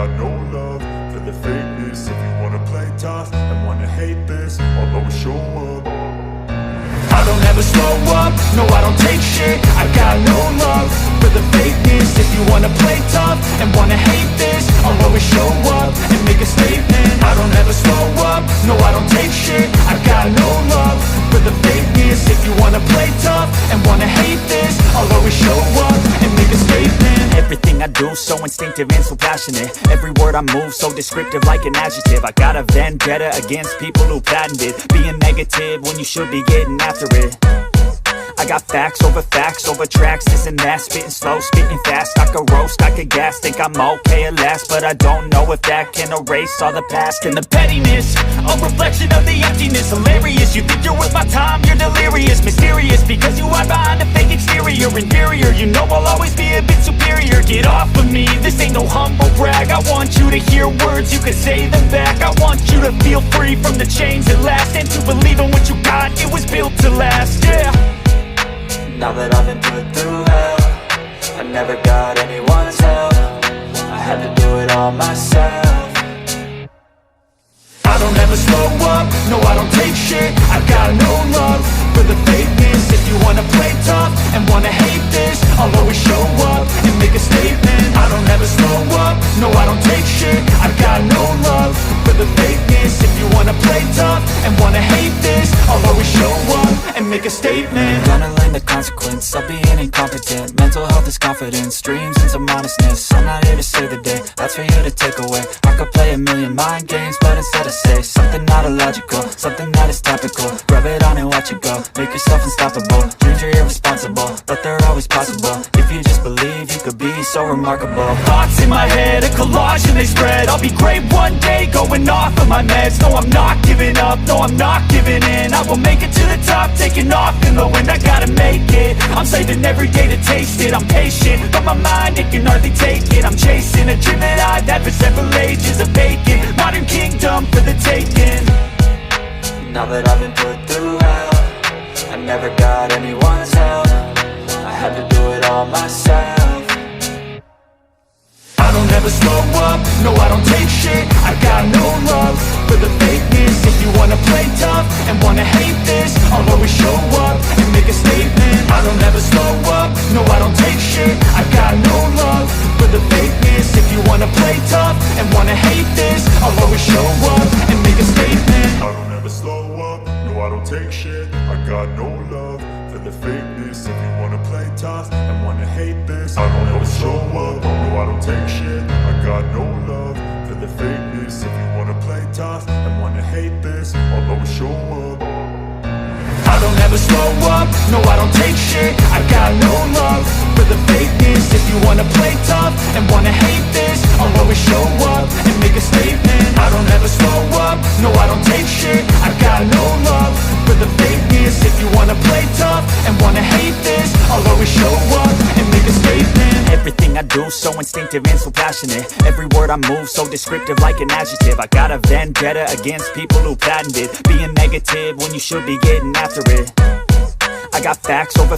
got no love for the fakeness. If you wanna play tough and wanna hate this, I'll always show up. I don't ever slow up, no I don't take shit. I got no love for the fakeness. If you wanna play tough and wanna hate this, I'll always show up and make a statement. I don't ever slow up, no I don't take shit. I got no love for the fakeness. If you wanna play tough and wanna hate this, I'll always show up and make a statement. Everything I do so instinctive and so passionate. Every word I move so descriptive like an adjective. I got a vendetta against people who patented being negative when you should be getting after it. I got facts over tracks, this and that. Spitting slow, spitting fast, I could roast, I could gas. Think I'm okay at last, but I don't know if that can erase all the past. And the pettiness, a reflection of the emptiness. Hilarious, you think you're worth my time, you're delirious. Mysterious, because you hide behind a fake exterior. Inferior, you know I'll always be a bit superior. Get off of me, this ain't no humble brag. I want you to hear words, you can say them back. I want you to feel free from the chains that last, and to believe in what you got, it was built to last, yeah. Now that I've been put through hell, I never got anyone's help. I had to do it all myself. I don't ever slow up, no I don't take shit. I got no love for the fakeness. If you wanna play tough and wanna hate this, I'll always show up and make a statement. I don't ever slow up, no I don't take shit. I got no love for the fakeness. If you wanna play tough and wanna hate this, I'll always show up and make a statement. Gonna learn the consequence of being incompetent. Mental health is confidence, dreams and some honestness. I'm not here to save the day, that's for you to take away. I could play a million mind games, but instead I say something not illogical, something that is topical. Rub it on and watch it go, make yourself unstoppable. Dreams are irresponsible, but they're always possible. If you just believe, you could be so remarkable. Thoughts in my head, a collage and they spread. I'll be great one day, going off of my meds. No, I'm not giving up, no, I'm not giving in. I will make it to the top, taking off in the wind. I gotta make it, I'm saving every day to taste it. I'm patient, but my mind, it can hardly take it. I'm chasing a dream that I've had for several ages. A vacant, modern kingdom for the taking. Now that I've been put through hell, I never got anyone's help. I had to do it all myself. I don't ever slow up, no I don't take shit. I got no love for the fakeness. If you wanna play tough and wanna hate this, I'll always show up and make a statement. I don't ever slow up, no I don't take shit. I got no love for the fakeness. If you wanna play tough and wanna hate this, I'll always show up and make a statement. I don't ever slow up, no I don't take shit. I got no love for the fakeness. If you wanna play tough and wanna hate this, I don't ever show up, no I don't take shit. I got no love for the fakeness. If you wanna play tough and wanna hate this, I'll always show up. I don't ever slow up, no I don't take shit. I got no love for the fakeness. If you wanna play tough and wanna hate this, I'll always show up and make a statement. I don't ever slow up, no I don't take shit. I got no love for the fakeness. If you wanna play tough and wanna hate this, I'll always show up and make a statement. Everything I do so instinctive and so passionate. Every word I move so descriptive like an adjective. I got a vendetta against people who patented being negative when you should be getting after it. I got facts over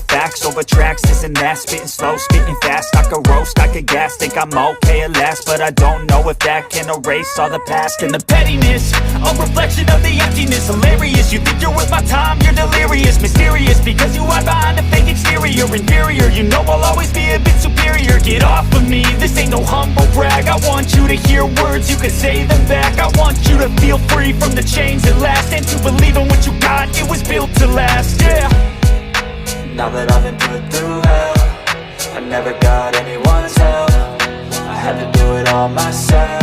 tracks, this and that. Spitting slow, spitting fast, I could roast, I could gas. Think I'm okay at last, but I don't know if that can erase all the past. And the pettiness, a reflection of the emptiness. Hilarious, you think you're worth my time, you're delirious. Mysterious, because you hide behind a fake exterior. Inferior, you know I'll always be a bit superior. Get off of me, this ain't no humble brag. I want you to hear words, you can say them back. I want you to feel free from the chains that last, and to believe in what you got, it was built to last, yeah. Now that I've been put through hell, I never got anyone's help. I had to do it all myself.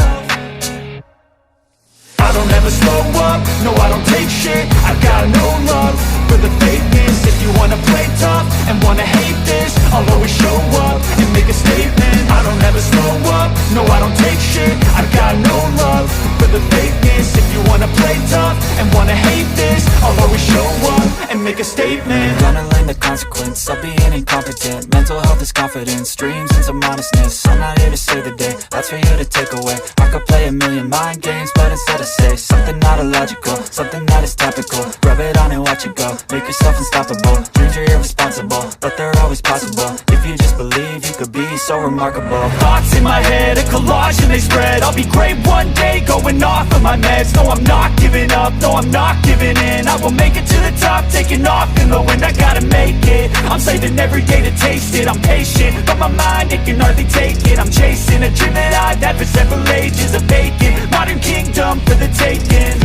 I don't ever slow up, no I don't take shit. I got no love for the fakeness. If you wanna play tough and wanna hate this, I'll always show up and make a statement. I don't ever slow up, no I don't take shit. I got no love for the fakeness. If you wanna play tough and wanna hate this, I'll always show up and make a statement. Gonna learn the consequence of being incompetent. Mental health is confidence, dreams and some honestness. I'm not here to save the day, that's for you to take away. I could play a million mind games, but instead I say something not illogical, something that is topical. Rub it on and watch it go, make yourself unstoppable. Dreams are irresponsible, but they're always possible. If you just believe, you could be so remarkable. Thoughts in my head, a collage and they spread. I'll be great one day, going off of my meds. No, I'm not giving up, no, I'm not giving in. I will make it to the top, taking off in the wind. I gotta make it, I'm saving every day to taste it. I'm patient, but my mind, it can hardly take it. I'm chasing a dream that I've had for several ages. A vacant, modern kingdom for the taking.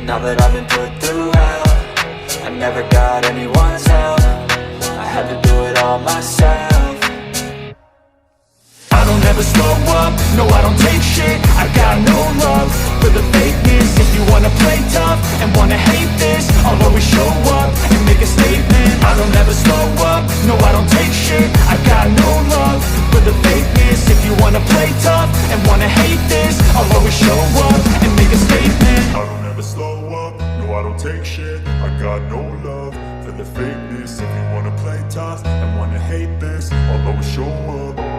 Now that I've been put through hell, I never got anyone's help. I had to do it all myself. I don't ever slow up, no I don't take shit. I got no love for the fakeness. If you wanna play tough and wanna hate this, I'll always show up and make a statement. I don't ever slow up, no I don't take shit. I got no love for the fakeness. If you wanna play tough and wanna hate this, I'll always show up and make a statement. I don't ever slow up, no I don't take shit. I got no love for the fakeness. If you wanna play tough and wanna hate this, I'll always show up.